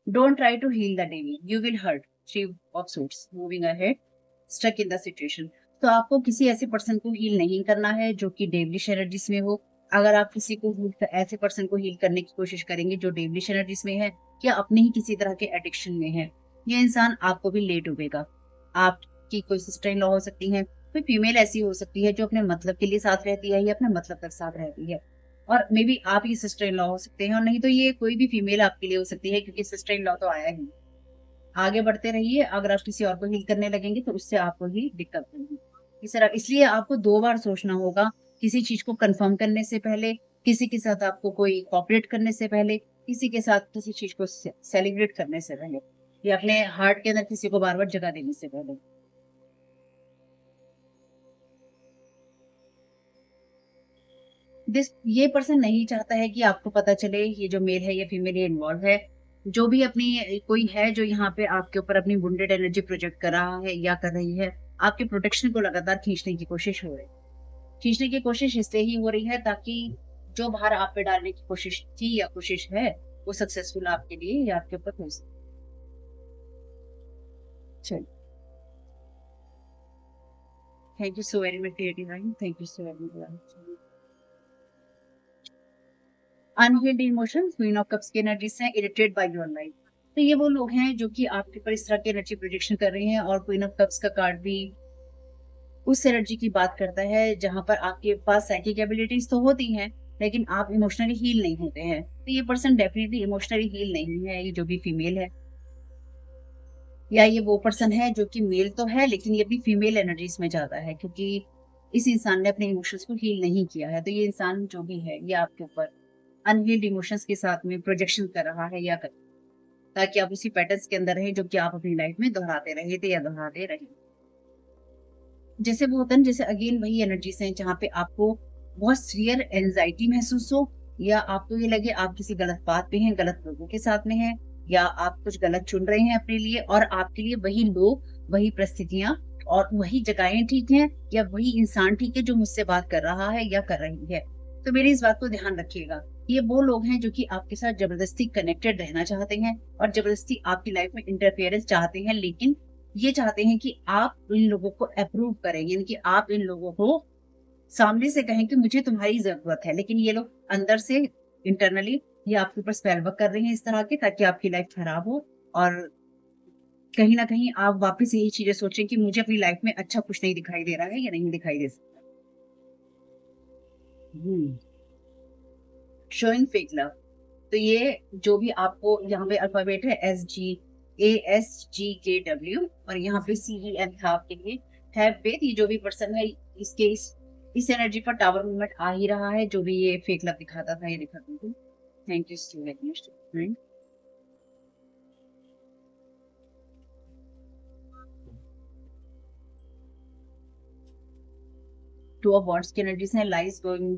S2: Don't try to heal the devil, you will hurt. Three of suits, moving ahead, stuck in the situation. तो आपको किसी ऐसे पर्सन को हील नहीं करना है जो कि डेविलिश एनर्जीज में हो। अगर आप किसी को ऐसे पर्सन को हील करने की कोशिश करेंगे जो डेविलिश एनर्जीज में है या अपने ही किसी तरह के एडिक्शन में है, ये इंसान आपको भी लेट डूबेगा। आपकी कोई सिस्टर इन लॉ हो सकती है, कोई फीमेल ऐसी हो सकती है जो अपने मतलब के लिए साथ रहती है या अपने मतलब तक साथ रहती है, और मे बी आप ही सिस्टर इन लॉ हो सकते हैं, और नहीं तो ये कोई भी फीमेल आपके लिए हो सकती है, क्योंकि सिस्टर इन लॉ तो आया ही। आगे बढ़ते रहिए, अगर आप किसी और को हील करने लगेंगे तो उससे आपको ही दिक्कत होगी। इसलिए आपको 2 बार सोचना होगा किसी चीज को कंफर्म करने से पहले, किसी के साथ आपको कोई कॉपरेट करने से पहले, किसी के साथ किसी चीज को सेलिब्रेट करने से पहले, या अपने हार्ट के अंदर किसी को बार बार जगह देने से पहले। ये पर्सन नहीं चाहता है कि आपको पता चले ये जो मेल है या फीमेल ये इन्वॉल्व है। जो भी अपनी कोई है जो यहाँ पे आपके ऊपर अपनी वुंडेड एनर्जी प्रोजेक्ट कर रहा है या कर रही है, आपके प्रोटेक्शन को लगातार खींचने की कोशिश हो रही है। खींचने की कोशिश इसलिए ही हो रही है ताकि जो भार आप पे डालने की कोशिश थी या कोशिश है, वो सक्सेसफुल आपके लिए या आपके ऊपर हो सके। चलिए, thank you so very much creative mind, thank you so very much. Unhealed emotions, queen of cups की एनर्जी से इरिटेटेड बाय योर लाइफ। तो ये वो लोग हैं जो कि आपके ऊपर इस तरह की एनर्जी प्रोजेक्शन कर रहे हैं, और क्वीन ऑफ कप्स का कार्ड भी उस एनर्जी की बात करता है जहां पर आपके पास साइकिक एबिलिटीज तो होती हैं, लेकिन आप इमोशनली हील नहीं होते हैं। तो ये पर्सन डेफिनेटली इमोशनली हील नहीं है, ये जो भी फीमेल है, या ये वो पर्सन है जो कि मेल तो है लेकिन ये भी फीमेल एनर्जीज में जाता है, क्योंकि इस इंसान ने अपने इमोशंस को हील नहीं किया है। तो ये इंसान जो भी है, ये आपके ऊपर अनहील्ड इमोशंस के साथ में प्रोजेक्शन कर रहा है या कर, ताकि आप उसी पैटर्न्स के अंदर रहें जो कि आप अपनी लाइफ में दोहराते रहे थे या दोहराते रहे। जैसे वो होता है ना, जैसे अगेन वही एनर्जीज हैं जहाँ पे आपको बहुत सीवियर एंजाइटी महसूस हो, या आपको ये लगे आप किसी गलत बात पे हैं, गलत लोगों के साथ में हैं, या आप कुछ गलत चुन रहे हैं अपने लिए, और आपके लिए वही लोग, वही परिस्थितियां और वही जगहें ठीक हैं, या वही इंसान ठीक है जो मुझसे बात कर रहा है या कर रही है। तो मेरी इस बात को ध्यान रखिएगा, ये वो लोग हैं जो कि आपके साथ जबरदस्ती कनेक्टेड रहना चाहते हैं और जबरदस्ती आपकी लाइफ में इंटरफेरेंस चाहते हैं, लेकिन ये चाहते हैं कि आप इन लोगों को अप्रूव करें, यानी कि आप इन लोगों को सामने से कहें कि मुझे तुम्हारी जरूरत है, लेकिन ये लोग अंदर से इंटरनली ये आपके ऊपर स्पेल वर्क कर रहे हैं इस तरह के, ताकि आपकी लाइफ खराब हो, और कहीं ना कहीं आप वापस यही चीजें सोचें कि मुझे अपनी लाइफ में अच्छा कुछ नहीं दिखाई दे रहा है या नहीं दिखाई दे सकता। Showing fake love. तो ये जो भी आपको यहाँ पे अल्फाबेट है SGASGKW, और यहाँ पे CEN था आपके लिए, है फेथ। ये जो भी पर्सन है, इसके इस एनर्जी पर टावर मूवमेंट आ ही रहा है, जो भी ये फेक लव दिखाता था, ये दिखाता था। Thank you so very much. Two of wands की एनर्जीज है, लाइज गोइंग।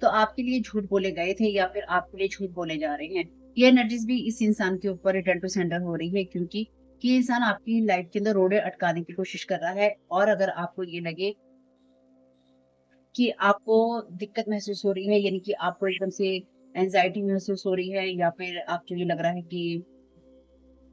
S2: तो आपके लिए झूठ बोले गए थे या फिर आपके लिए झूठ बोले जा रहे हैं, ये एनर्जीज भी इस इंसान के ऊपर रिटर्न टू सेंडर हो रही है, क्योंकि ये इंसान आपकी लाइफ के अंदर रोड़े अटकाने की कोशिश कर रहा है। और अगर आपको ये लगे कि आपको दिक्कत महसूस हो रही है, यानी कि आपको एकदम से एंजाइटी महसूस हो रही है, या फिर आपको ये लग रहा है कि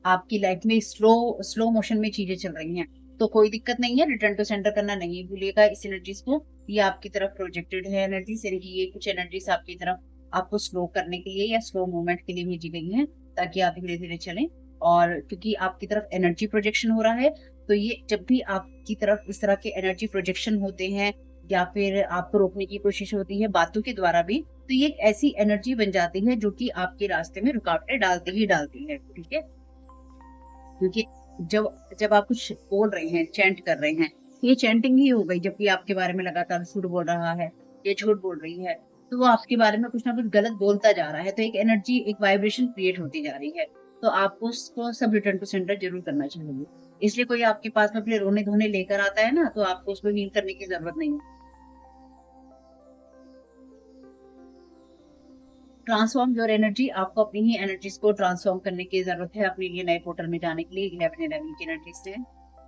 S2: आपकी लाइफ में स्लो मोशन में चीजें चल रही हैं, तो कोई दिक्कत नहीं है, रिटर्न टू सेंटर करना नहीं भूलिएगा इस एनर्जीज को। ये आपकी तरफ प्रोजेक्टेड है एनर्जीज, यानी कि ये कुछ एनर्जीज आपकी तरफ आपको स्लो करने के लिए या स्लो मूवमेंट के लिए भेजी गई हैं, ताकि आप धीरे धीरे चलें। और क्योंकि आपकी तरफ एनर्जी प्रोजेक्शन हो रहा है, तो ये जब भी आपकी तरफ इस तरह के एनर्जी प्रोजेक्शन होते हैं या फिर आपको रोकने की कोशिश होती है बातों के द्वारा भी, तो ये एक ऐसी एनर्जी बन जाती है जो कि आपके रास्ते में रुकावटें डालती ही डालती है। ठीक है, क्योंकि जब जब आप कुछ बोल रहे हैं, चैंट कर रहे हैं, ये चैंटिंग ही हो गई, जबकि आपके बारे में लगातार झूठ बोल रहा है, ये झूठ बोल रही है, तो वो आपके बारे में कुछ ना कुछ गलत बोलता जा रहा है। तो एक एनर्जी, एक वाइब्रेशन क्रिएट होती जा रही है, तो आपको उसको सब रिटर्न टू सेंटर जरूर करना चाहिए। इसलिए कोई आपके पास में अपने रोने धोने लेकर आता है ना, तो आपको उसको हील करने की जरूरत नहीं है। ट्रांसफॉर्म योर एनर्जी, आपको अपनी ही एनर्जीज को ट्रांसफॉर्म करने की जरूरत है अपने लिए नए पोर्टल में जाने के लिए। 11 की एनर्जीज है,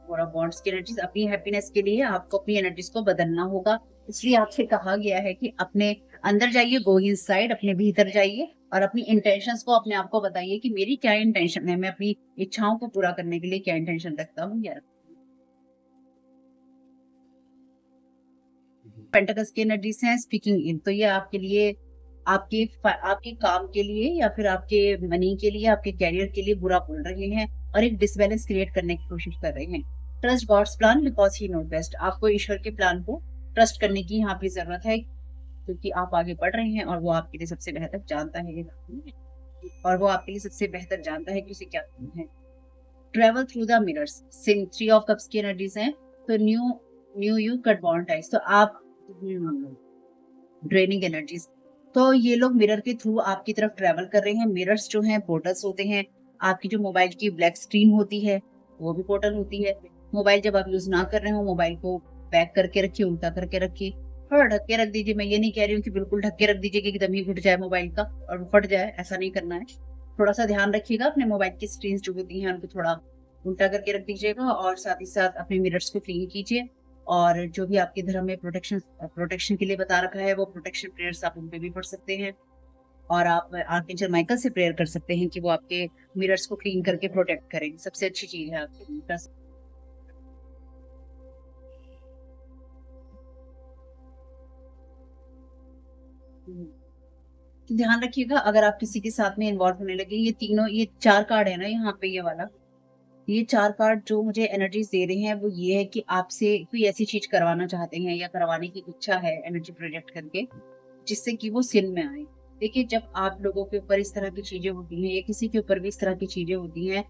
S2: फोर ऑफ वॉन्ड्स की एनर्जीज। अपनी हैप्पीनेस के लिए आपको अपनी एनर्जीज को बदलना होगा, इसलिए आपसे कहा गया है कि अपने अंदर जाइए, गो इनसाइड, अपने भीतर जाइए और अपनी इंटेंशंस को अपने आप को बताइए कि मेरी क्या इंटेंशन है, मैं अपनी इच्छाओं को पूरा करने के लिए क्या इंटेंशन रखता हूँ या पेंटाकल्स की एनर्जीज हैं, स्पीकिंग इन। तो ये आपके लिए आपके काम के लिए या फिर आपके मनी के लिए, आपके कैरियर के लिए बुरा बोल रहे हैं और एक डिसबैलेंस क्रिएट करने की कोशिश कर रहे हैं। Trust God's plan because he know best. आपको ईश्वर के प्लान को ट्रस्ट करने की यहाँ पे जरूरत है, क्योंकि आप आगे बढ़ रहे हैं और वो आपके लिए सबसे बेहतर जानता है, और वो आपके लिए सबसे बेहतर जानता है कि उसे क्या करना है। Travel through the mirrors, sing. 3 of cups की एनर्जीज हैं, तो new you cut bond ties. तो आप ड्रेनिंग एनर्जीज, तो ये लोग मिरर के थ्रू आपकी तरफ ट्रेवल कर रहे हैं। मिरर्स जो हैं पोर्टल्स होते हैं। आपकी जो मोबाइल की ब्लैक स्क्रीन होती है वो भी पोर्टल होती है। मोबाइल जब आप यूज ना कर रहे हो, मोबाइल को पैक करके रखिए, उल्टा करके रखिए, थोड़ा ढक के रख दीजिए। मैं ये नहीं कह रही हूँ कि बिल्कुल ढक के रख दीजिए कि एकदम ही घुट जाए मोबाइल का और फट जाए, ऐसा नहीं करना है। थोड़ा सा ध्यान रखिएगा, अपने मोबाइल की स्क्रीन जो होती हैं उनको थोड़ा उल्टा करके रख दीजिएगा, और साथ ही साथ अपने मिरर्स को क्लीन कीजिए। और जो भी आपके धर्म में प्रोटेक्शन के लिए बता रखा है, वो प्रोटेक्शन प्रेयर्स आप उन पे भी पढ़ सकते हैं। और आप आर्कएंजल माइकल से प्रेयर कर सकते हैं कि वो आपके मिरर्स को क्लीन करके प्रोटेक्ट करें। सबसे अच्छी चीज है आपके लिए कर सकते हैं। तो ध्यान रखिएगा, अगर आप किसी के साथ में इन्वॉल्व होने लगे, ये 4 कार्ड है ना यहाँ पे, ये वाला, ये 4 कार्ड जो मुझे एनर्जीज दे रहे हैं वो ये है कि आपसे कोई ऐसी चीज करवाना चाहते हैं या करवाने की इच्छा है एनर्जी प्रोजेक्ट करके, जिससे कि वो सिन में आए। देखिए, जब आप लोगों के ऊपर इस तरह की चीजें होती हैं या किसी के ऊपर भी इस तरह की चीजें होती हैं,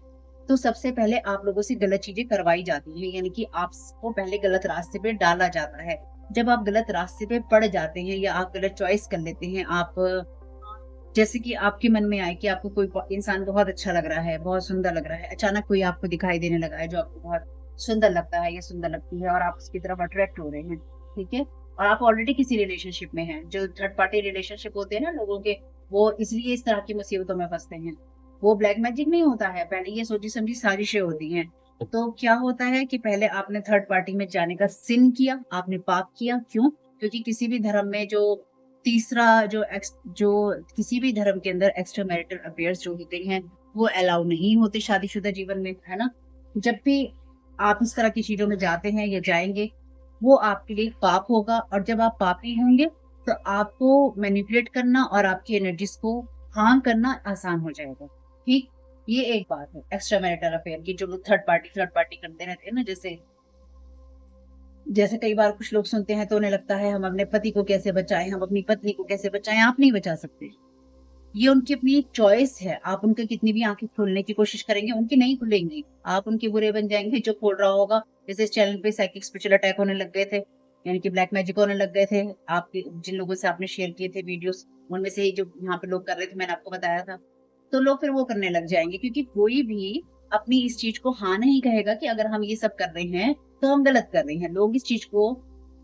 S2: तो सबसे पहले आप लोगों से गलत चीजें करवाई जाती हैं, यानी कि आपको पहले गलत रास्ते पे डाला जाता है। जब आप गलत रास्ते पे पड़ जाते हैं या आप गलत चॉइस कर लेते हैं, आप जैसे कि आपके मन में आए कि आपको कोई इंसान बहुत अच्छा लग रहा है, बहुत सुंदर लग रहा है, अचानक कोई आपको दिखाई देने लगा है जो आपको बहुत सुंदर लगता है या सुंदर लगती है, और आप उसकी तरफ अट्रैक्ट हो रहे हैं, ठीक है, और आप ऑलरेडी किसी रिलेशनशिप में हैं। जो थर्ड पार्टी रिलेशनशिप होते हैं ना लोगों के, वो इसलिए इस तरह की मुसीबतों में फंसते हैं। वो ब्लैक मैजिक नहीं होता है, पहले ये सोची समझी साजिशें होती हैं। तो क्या होता है कि पहले आपने थर्ड पार्टी में जाने का सिन किया, आपने पाप किया। क्यों? क्योंकि किसी भी धर्म में जो तीसरा जो किसी भी धर्म के अंदर एक्स्ट्रा मैरिटल अफेयर्स जो होते हैं वो अलाउ नहीं होते शादीशुदा जीवन में, है ना। जब भी आप इस तरह की चीजों में जाते हैं या जाएंगे, वो आपके लिए पाप होगा, और जब आप पापी होंगे तो आपको मैनिपुलेट करना और आपकी एनर्जीज को हार्म करना आसान हो जाएगा। ठीक, ये एक बात है एक्स्ट्रा मैरिटल अफेयर की, जो लोग थर्ड पार्टी करते रहते हैं ना। जैसे कई बार कुछ लोग सुनते हैं तो उन्हें लगता है हम अपने पति को कैसे बचाएं, हम अपनी पत्नी को कैसे बचाएं। आप नहीं बचा सकते, ये उनकी अपनी चॉइस है। आप उनके कितनी भी आंखें खोलने की कोशिश करेंगे, उनकी नहीं खुलेंगी, आप उनके बुरे बन जाएंगे। जो खोल रहा होगा, जैसे इस चैनल पे साइकिक स्पिरिचुअल अटैक होने लग गए थे, यानी कि ब्लैक मैजिक होने लग गए थे, आपके जिन लोगों से आपने शेयर किए थे वीडियोस, उनमें से जो यहाँ पे लोग कर रहे थे, मैंने आपको बताया था। तो लोग फिर वो करने लग जाएंगे, क्योंकि कोई भी अपनी इस चीज को हाँ नहीं कहेगा कि अगर हम ये सब कर रहे हैं तो हम गलत कर रहे हैं। लोग इस चीज को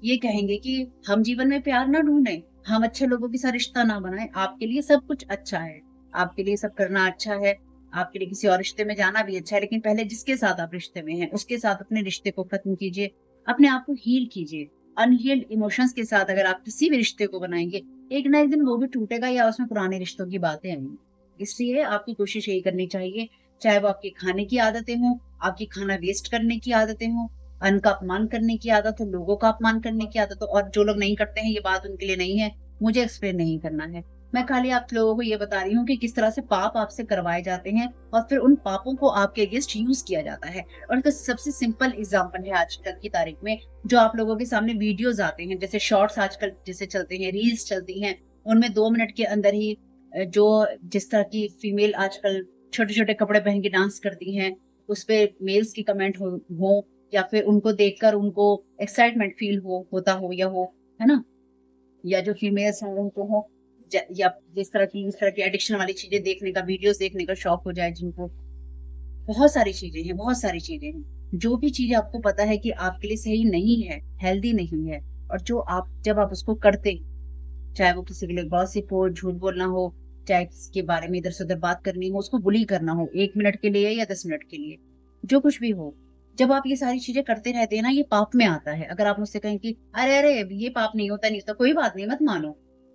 S2: ये कहेंगे कि हम जीवन में प्यार ना ढूंढें, हम अच्छे लोगों के साथ रिश्ता ना बनाएं। आपके लिए सब कुछ अच्छा है, आपके लिए सब करना अच्छा है, आपके लिए किसी और रिश्ते में जाना भी अच्छा है, लेकिन पहले जिसके साथ आप रिश्ते में हैं उसके साथ अपने रिश्ते को खत्म कीजिए, अपने आप को हील कीजिए। अनहील्ड इमोशंस के साथ अगर आप किसी भी रिश्ते को बनाएंगे, एक ना एक दिन वो भी टूटेगा या उसमें पुराने रिश्तों की बातें आएंगी। इसलिए आपकी कोशिश यही करनी चाहिए, चाहे वो आपकी खाने की आदतें हों, आपकी खाना वेस्ट करने की आदतें हों, अन्न का अपमान करने की आदत हो, लोगों का अपमान करने की आदत हो। और जो लोग नहीं करते हैं, ये बात उनके लिए नहीं है, मुझे एक्सप्लेन नहीं करना है। मैं खाली आप लोगों को ये बता रही हूँ कि किस तरह से पाप आपसे करवाए जाते हैं और फिर उन पापों को आपके अगेंस्ट यूज किया जाता है। और इसका सबसे सिंपल एग्जाम्पल है आजकल की तारीख में, जो आप लोगों के सामने वीडियोज आते हैं, जैसे शॉर्ट्स आजकल जैसे चलते हैं, रील्स चलती हैं, उनमें 2 मिनट के अंदर ही जो जिस तरह की फीमेल आजकल छोटे छोटे कपड़े पहन के डांस करती हैं, उस पे मेल्स की कमेंट हो या फिर उनको देखकर उनको एक्साइटमेंट फील होता हो या हो, है ना, या जो फीमेल्स हैं उनको हो, या इस तरह की एडिक्शन वाली चीजें देखने का, वीडियोस देखने का शौक हो जाए जिनको। बहुत सारी चीजें हैं, बहुत सारी चीजें हैं। जो भी चीजें आपको पता है कि आपके लिए सही नहीं है, हेल्दी नहीं है, और जब आप उसको करते, चाहे वो किसी के लिए गॉसिप हो, झूठ बोलना हो, चाहे किसी के बारे में इधर से उधर बात करनी हो, उसको बुली करना हो 1 मिनट के लिए या 10 मिनट के लिए, जो कुछ भी हो, जब आप ये सारी चीजें करते रहते हैं ना, ये पाप में आता है। अगर आप मुझसे कहें कि अरे अरे ये पाप नहीं होता, नहीं होता, कोई बात नहीं, मत मानो,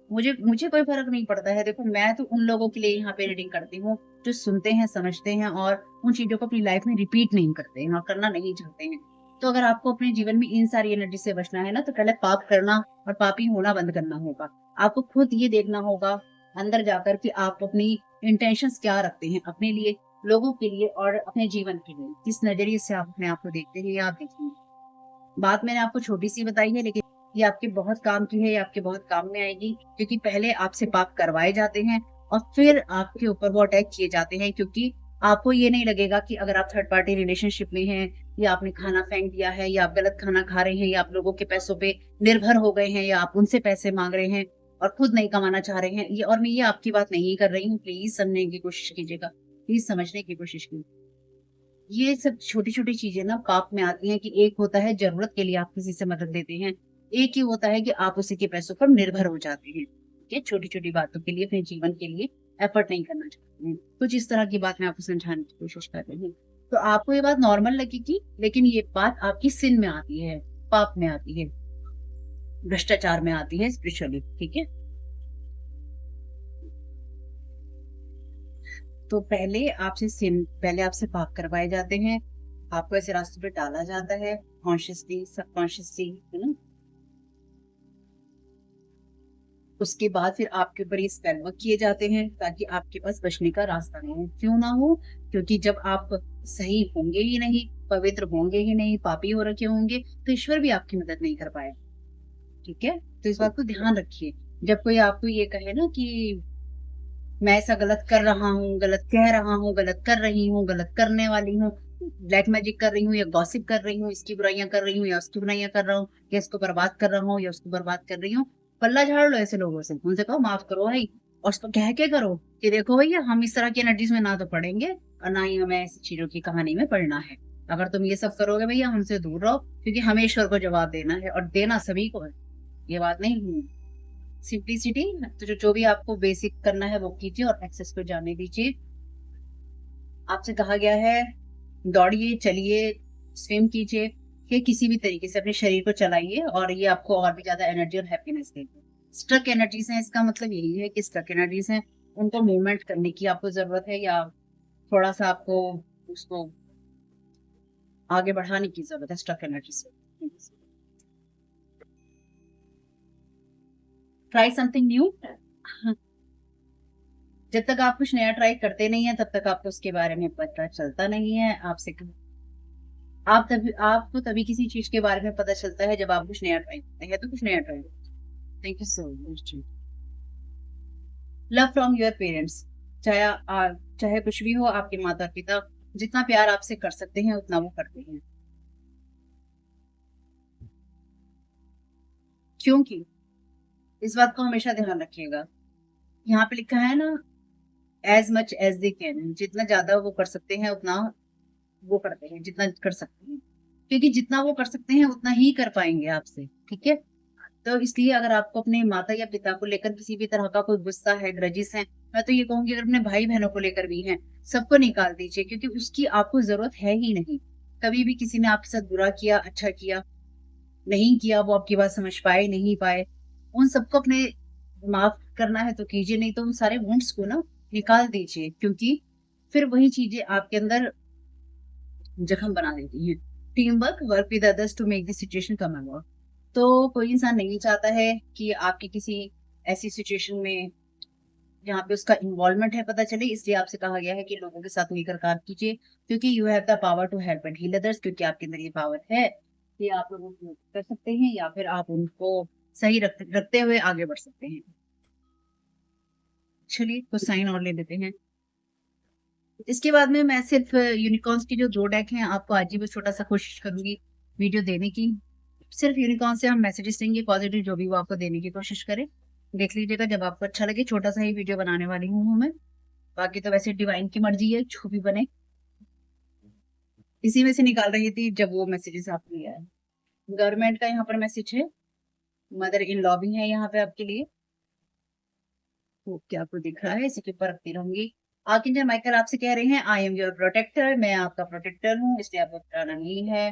S2: मुझे मुझे कोई फर्क नहीं पड़ता है। देखो, मैं तो उन लोगों के लिए यहाँ पे रीडिंग करती हूँ जो सुनते हैं, समझते हैं और उन चीजों को अपनी लाइफ में रिपीट नहीं करते हैं और करना नहीं चाहते हैं। तो अगर आपको अपने जीवन में इन सारी एनर्जी से बचना है ना, तो पहले पाप करना और पापी होना बंद करना होगा। आपको खुद ये देखना होगा अंदर जाकर कि आप अपनी इंटेंशंस क्या रखते हैं अपने लिए, लोगों के लिए और अपने जीवन के लिए। किस नजरिए से आप अपने आप को देखते हैं, ये आप देखिए। बात मैंने आपको छोटी सी बताई है, लेकिन ये आपके बहुत काम की है, ये आपके बहुत काम में आएगी, क्योंकि पहले आपसे पाप करवाए जाते हैं और फिर आपके ऊपर वो अटैक किए जाते हैं। क्योंकि आपको ये नहीं लगेगा कि अगर आप थर्ड पार्टी रिलेशनशिप में हैं, या आपने खाना फेंक दिया है, या आप गलत खाना खा रहे हैं, या आप लोगों के पैसों पे निर्भर हो गए हैं, या आप उनसे पैसे मांग रहे हैं और खुद नहीं कमाना चाह रहे हैं। और मैं ये आपकी बात नहीं कर रही हूँ, प्लीज समझने की कोशिश कीजिएगा, प्लीज समझने की कोशिश कीजिए। ये सब छोटी छोटी चीजें ना पाप में आती हैं, कि एक होता है जरूरत के लिए आप किसी से मदद लेते हैं, एक ही होता है कि आप उसी के पैसों पर निर्भर हो जाते हैं। ठीक है, छोटी छोटी बातों के लिए, अपने जीवन के लिए एफर्ट नहीं करना चाहते हैं। कुछ इस तरह की बात मैं आपको समझाने की कोशिश कर रही हूँ। तो आपको ये बात नॉर्मल लगेगी, लेकिन ये बात आपकी सिन में आती है, पाप में आती है, भ्रष्टाचार में आती है स्पिरिचुअली, ठीक है? तो पहले आपसे पाप करवाए जाते हैं, आपको ऐसे रास्ते पे डाला जाता है, कॉन्शियसली, सबकॉन्शियसली, है ना? उसके बाद फिर आपके ऊपर ये स्पेल वर्क किए जाते हैं ताकि आपके पास बचने का रास्ता नहीं हो। क्यों ना हो? क्योंकि जब आप सही होंगे ही नहीं, पवित्र होंगे ही नहीं, पापी हो रखे होंगे, तो ईश्वर भी आपकी मदद नहीं कर पाएगा, ठीक है? तो इस बात को ध्यान रखिए। जब कोई आपको ये कहे ना कि मैं ऐसा गलत कर रहा हूँ, गलत कह रहा हूँ, गलत कर रही हूँ, गलत करने वाली हूँ, ब्लैक मैजिक कर रही हूँ या गॉसिप कर रही हूँ, इसकी बुराइयां कर रही हूँ या उसकी बुराइयां कर रहा हूँ, या इसको बर्बाद कर रहा हूँ या उसको बर्बाद कर रही हूँ, पल्ला झाड़ लो ऐसे लोगों से, उनसे कहो माफ करो भाई, और उसको कह के करो कि देखो भैया हम इस तरह की एनर्जीज में ना तो पढ़ेंगे और ना ही हमें ऐसी चीजों की कहानी में पढ़ना है। अगर तुम ये सब करोगे भैया हमसे दूर रहो, क्योंकि हमें ईश्वर को जवाब देना है और देना सभी को है, ये बात नहीं। सिंप्लिसिटी, तो जो भी आपको बेसिक करना है वो कीजिए और एक्सेस को जाने दीजिए। आपसे कहा गया है दौड़िए, चलिए, स्विम कीजिए, या किसी भी तरीके से अपने शरीर को चलाइए और ये आपको और भी ज्यादा एनर्जी और हैप्पीनेस देगा। स्ट्रक एनर्जीज हैं, इसका मतलब यही है कि स्ट्रक एनर्जीज हैं, उनको मूवमेंट करने की आपको जरूरत है, या थोड़ा सा आपको उसको आगे बढ़ाने की जरूरत है स्ट्रक एनर्जी से। Try something new. जब तक आप कुछ नया ट्राई करते नहीं है तब तक आपको उसके बारे में पता चलता नहीं है। आपको तभी किसी चीज के बारे में पता चलता है जब आप कुछ नया ट्राई करते हैं, तो कुछ नया try. Thank you so much. Love from your parents. चाहे कुछ भी हो, आपके माता पिता जितना प्यार आपसे कर सकते हैं उतना वो करते हैं, क्योंकि इस बात को हमेशा ध्यान रखिएगा। यहाँ पे लिखा है ना, as much as they can, जितना ज्यादा वो कर सकते हैं उतना वो करते हैं, जितना कर सकते हैं, क्योंकि जितना वो कर सकते हैं उतना ही कर पाएंगे आपसे, ठीक है? तो इसलिए अगर आपको अपने माता या पिता को लेकर किसी भी तरह का कोई गुस्सा है, ग्रजिस है, मैं तो ये कहूंगी अगर अपने भाई बहनों को लेकर भी है, सबको निकाल दीजिए, क्योंकि उसकी आपको जरूरत है ही नहीं। कभी भी किसी ने आपके साथ बुरा किया, अच्छा किया, नहीं किया, वो आपकी बात समझ पाए नहीं पाए, उन सबको अपने माफ करना है तो कीजिए, नहीं तो उन सारे वुंड्स को ना निकाल दीजिए, क्योंकि फिर वही चीजें आपके अंदर जख्म बना देती है। Team work, work with others to make the situation come about. तो कोई इंसान नहीं चाहता है कि आपकी किसी ऐसी सिचुएशन में जहाँ पे उसका इन्वॉल्वमेंट है पता चले, इसलिए आपसे कहा गया है कि लोगों के साथ मिलकर काम कीजिए, क्योंकि you have the power to help and heal others, क्योंकि आपके अंदर ये पावर है कि आप लोगों को मदद कर सकते हैं या फिर आप उनको सही रखते हुए आगे बढ़ सकते हैं। चलिए कुछ साइन और ले लेते हैं। इसके बाद में मैं सिर्फ यूनिकॉर्न्स की जो 2 डेक हैं आपको आज ही बस छोटा सा कोशिश करूंगी वीडियो देने की। सिर्फ यूनिकॉर्न से हम मैसेजेस देंगे पॉजिटिव, जो भी वो आपको देने की कोशिश करें, देख लीजिएगा। जब आपको अच्छा लगे छोटा सा ही वीडियो बनाने वाली हूँ मैं, बाकी तो वैसे डिवाइन की मर्जी है, जो भी बने। इसी में से निकाल रही थी जब वो मैसेजेस आपको लिया है। गवर्नमेंट का यहाँ पर मैसेज है, मदर इन लॉ भी है यहाँ पे आपके लिए, तो क्या आपको दिख रहा है, इसी के ऊपर रखती रहूंगी। आर्कएंजल माइकल आपसे कह रहे हैं आई एम योर प्रोटेक्टर, मैं आपका प्रोटेक्टर हूँ, इसलिए आपको डराना नहीं है।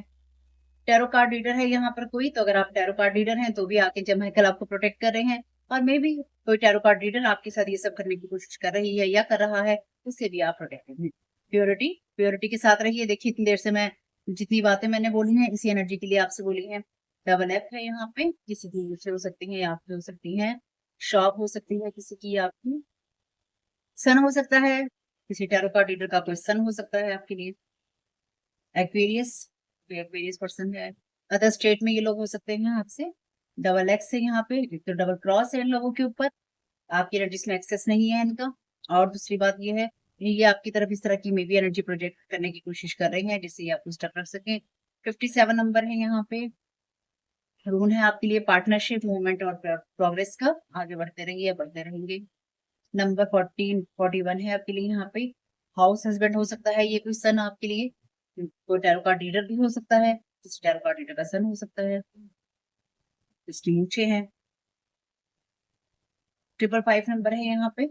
S2: टैरो कार्ड रीडर है यहाँ पर कोई, तो अगर आप टैरो कार्ड रीडर हैं तो भी आर्कएंजल माइकल आपको प्रोटेक्ट कर रहे हैं, और मे भी कोई टैरो कार्ड रीडर आपके साथ ये सब करने की कोशिश कर रही है या कर रहा है, उससे भी आप प्रोटेक्टेड हैं। प्योरिटी, प्योरिटी के साथ रहिए। देखिए इतनी देर से मैं जितनी बातें मैंने बोली हैं इसी एनर्जी के लिए आपसे बोली है। डबल एफ है यहाँ पे, किसी की से हो सकती है या आपकी हो सकती है। शॉप हो सकती है किसी की, आपकी सन हो सकता है, किसी टैरो कार्ड रीडर का कोई सन हो सकता है आपके लिए। एक्वेरियस, एक्वेरियस पर्सन है। अदर स्टेट में ये लोग हो सकते हैं आपसे। डबल एक्स है यहाँ पे, एक तो डबल क्रॉस है इन लोगों के ऊपर, आपकी एनर्जी में एक्सेस नहीं है इनका। और दूसरी बात ये है, ये आपकी तरफ इस तरह की मे बी एनर्जी प्रोजेक्ट करने की कोशिश कर रहे हैं जिससे ये आपको स्टक रख सके। 57 नंबर है यहाँ पे, रूल है आपके लिए पार्टनरशिप, मूवमेंट और प्रोग्रेस का, आगे बढ़ते रहिए, बढ़ते रहेंगे। नंबर 41 है आपके लिए यहाँ पे, हाउस हस्बैंड हो सकता है ये कोई सन आपके लिए, कोई टैरो कार्ड रीडर भी हो सकता है, किसी टैरो कार्ड रीडर का सन हो सकता है। इसके नीचे है 555 नंबर है यहाँ पे,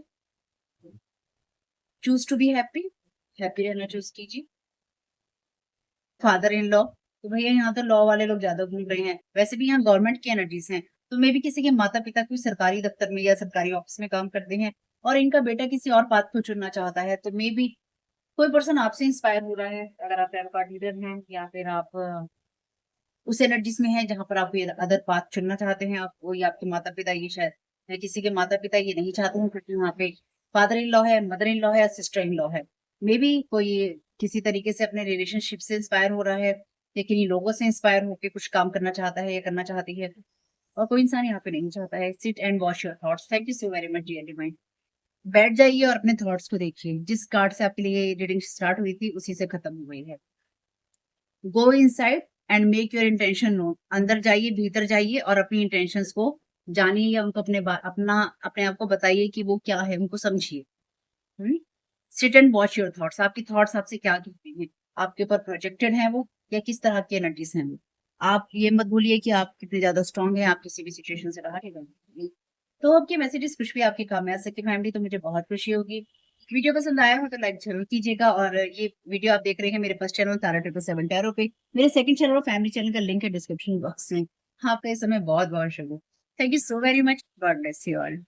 S2: choose to be happy, happy रहना चूज कीजिए। फादर इन लॉ, तो भैया यहाँ तो लॉ वाले लोग ज्यादा घूम रहे हैं, वैसे भी यहाँ गवर्नमेंट की एनर्जीज हैं, तो मे भी किसी के माता पिता कोई सरकारी दफ्तर में या सरकारी ऑफिस में काम करते हैं और इनका बेटा किसी और पाथ को चुनना चाहता है, तो मे बी कोई पर्सन आपसे इंस्पायर हो रहा है, अगर आप टैरो कार्ड रीडर हैं या फिर आप उस एनर्जीज में है जहां पर आप ये अदर पाथ चुनना चाहते हैं, आपको या आपके माता पिता ये शायद या किसी के माता पिता ये नहीं चाहते हैं क्योंकि वहाँ पे फादर इन लॉ है, मदर इन लॉ है, सिस्टर इन लॉ है। मे बी कोई किसी तरीके से अपने रिलेशनशिप से इंस्पायर हो रहा है या किन्हीं लोगों से इंस्पायर होकर कुछ काम करना चाहता है या करना चाहती है, और कोई इंसान यहाँ पे नहीं चाहता है। Sit and wash your thoughts. Thank you so very much dear divine. बैठ जाइए और अपने थॉट्स को देखिए, जिस कार्ड से आपके लिए रीडिंग स्टार्ट हुई थी उसी से खत्म हो गई है। Go inside and make your intention known. अंदर जाइए, भीतर जाइए और अपनी इंटेंशंस को जानिए या उनको अपने आप को बताइए कि वो क्या है, उनको समझिए। Sit and watch your thoughts. आपकी थॉट्स आपसे क्या कहती हैं, आपके ऊपर प्रोजेक्टेड हैं वो या किस तरह की एनर्जीज हैं वो। आप ये मत भूलिए कि आप कितने ज्यादा स्ट्रांग हैं, आप किसी भी सिचुएशन से बाहर निकल। तो आपके मैसेजेस कुछ भी आपके काम में आ सकते फैमिली, तो मुझे बहुत खुशी होगी। वीडियो पसंद आया हो तो लाइक जरूर कीजिएगा, और ये वीडियो आप देख रहे हैं मेरे फर्स्ट चैनल तारा 777 टैरो पे। मेरे सेकंड चैनल और फैमिली चैनल का लिंक है डिस्क्रिप्शन बॉक्स में। आपका इस समय बहुत बहुत शुभ हो। Thank you so very much. God bless you all.